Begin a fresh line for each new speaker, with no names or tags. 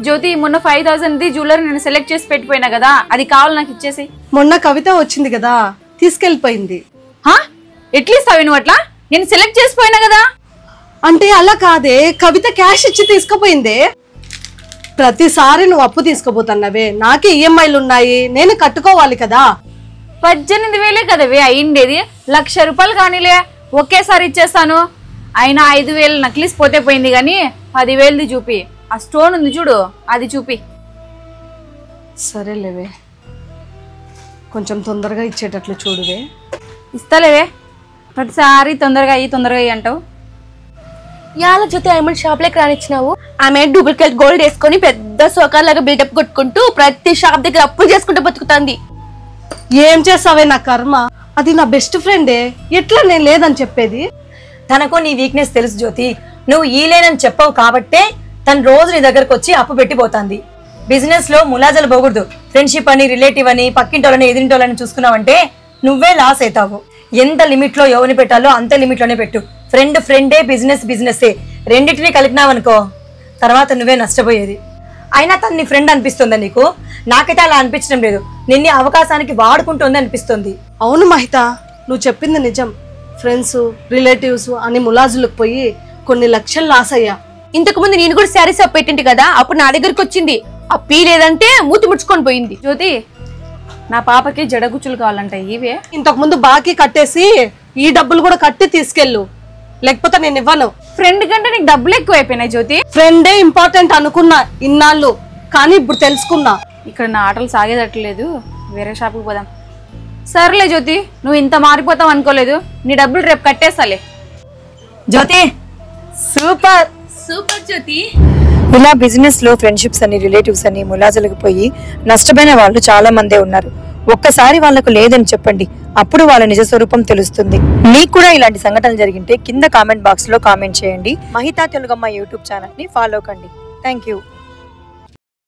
జ్యోతి మొన్న 5000 జ్యువెలరీ నేను సెలెక్ట్ చేసి పెట్టిపోయినా కదా, అది కావాలి నాకు ఇచ్చేసి.
మొన్న కవిత వచ్చింది కదా, తీసుకెళ్లిపోయింది.
ఎట్లా ఇస్తావు నువ్వు అట్లా? నేను సెలెక్ట్ చేసిపోయినా కదా.
అంటే అలా కాదే, కవిత క్యాష్ ఇచ్చి తీసుకుపోయిందే. ప్రతిసారి నువ్వు అప్పు తీసుకుపోతున్నావే, నాకే ఈఎంఐలు ఉన్నాయి, నేను కట్టుకోవాలి కదా.
18,000 కదవే అయ్యిండేది, 1,00,000 రూపాయలు కానీలే ఒకేసారి ఇచ్చేస్తాను. అయినా 5,000 నక్లీస్ పోతే పోయింది కానీ 10,000ది చూపి. ఆ స్టోన్ ఉంది చూడు, అది చూపి.
సరేలేవే, కొంచెం తొందరగా ఇచ్చేటట్లు చూడువే.
ఇస్తాలేవే, ప్రతిసారి తొందరగా అయ్యి అంటావు.
యాల జ్యోతి ఐమండ్ షాప్ లోకి రానిచ్చినావు. ఆమె డూప్లికేట్ గోల్డ్ వేసుకొని పెద్ద సోకాలాగా బిల్డప్ కొట్టుకుంటూ ప్రతి షాప్ దగ్గర అప్పులు చేసుకుంటూ బతుకుతుంది.
ఏం చేస్తావే, నా కర్మ. అది నా బెస్ట్ ఫ్రెండే, ఎట్లా నేను లేదని చెప్పేది?
తనకు నీ వీక్నెస్ తెలుసు జ్యోతి, నువ్వు ఈ లేనని చెప్పవు కాబట్టే తను రోజు నీ దగ్గరకు వచ్చి అప్పు పెట్టిపోతుంది. బిజినెస్ లో ములాజలు పోకూడదు. ఫ్రెండ్షిప్ అని, రిలేటివ్ అని, పక్కింటోళ్ళని ఎదిరింటోళ్ళని చూసుకున్నావంటే నువ్వే లాస్ అవుతావు. ఎంత లిమిట్ లో ఎవరిని పెట్టాలో అంత లిమిట్ లోనే పెట్టు. ఫ్రెండ్ ఫ్రెండే, బిజినెస్ బిజినెస్సే, రెండింటినీ కలిపినావనుకో తర్వాత నువ్వే నష్టపోయేది. అయినా తను నీ ఫ్రెండ్ అనిపిస్తుందా నీకు? నాకైతే అలా అనిపించడం లేదు, నిన్ను అవకాశానికి వాడుకుంటుంది అనిపిస్తుంది.
అవును మహిత, నువ్వు చెప్పింది నిజం. ఫ్రెండ్స్, రిలేటివ్స్ అని ములాజులకు పోయి కొన్ని లక్షలు లాస్ అయ్యా.
ఇంతకు ముందు నేను కూడా శారీస్ అప్పు పెట్టింటి కదా, అప్పుడు నా దగ్గరకు వచ్చింది. అప్పి లేదంటే మూతి ముడుచుకొని పోయింది.
జ్యోతి, నా పాపకి జడగుచ్చులు కావాలంట, ఇవే.
ఇంతకు ముందు బాకీ కట్టేసి ఈ డబ్బులు కూడా కట్టి తీసుకెళ్ళు, లేకపోతే నేను ఇవ్వను.
ఫ్రెండ్ కంటే నీకు డబ్బులు ఎక్కువ అయిపోయినాయి జ్యోతి.
ఫ్రెండే ఇంపార్టెంట్ అనుకున్నా ఇన్నాళ్ళు, కానీ ఇప్పుడు తెలుసుకున్నా.
ఇక్కడ నా ఆటలు సాగేదట్లేదు, వేరే షాప్కి పోదాం. సర్లే జ్యోతి, నువ్వు ఇంత మారిపోతావు అనుకోలేదు. నీ డబ్బులు రేపు కట్టేస్తాలే.
జ్యోతి సూపర్
సూపర్ జ్యోతి.
ఇలా బిజినెస్ లో ఫ్రెండ్షిప్స్ అని, రిలేటివ్స్ అని ములాజలకు పోయి నష్టపోయిన వాళ్ళు చాలా మందే ఉన్నారు. ఒక్కసారి వాళ్లకు లేదని చెప్పండి, అప్పుడు వాళ్ళ నిజ స్వరూపం తెలుస్తుంది. మీకు కూడా ఇలాంటి సంఘటనలు జరిగింటే కింద కామెంట్ బాక్స్ లో కామెంట్ చేయండి. మహితా తెలుగమ్మ యూట్యూబ్ ఛానల్ ని ఫాలో కండి. Thank you.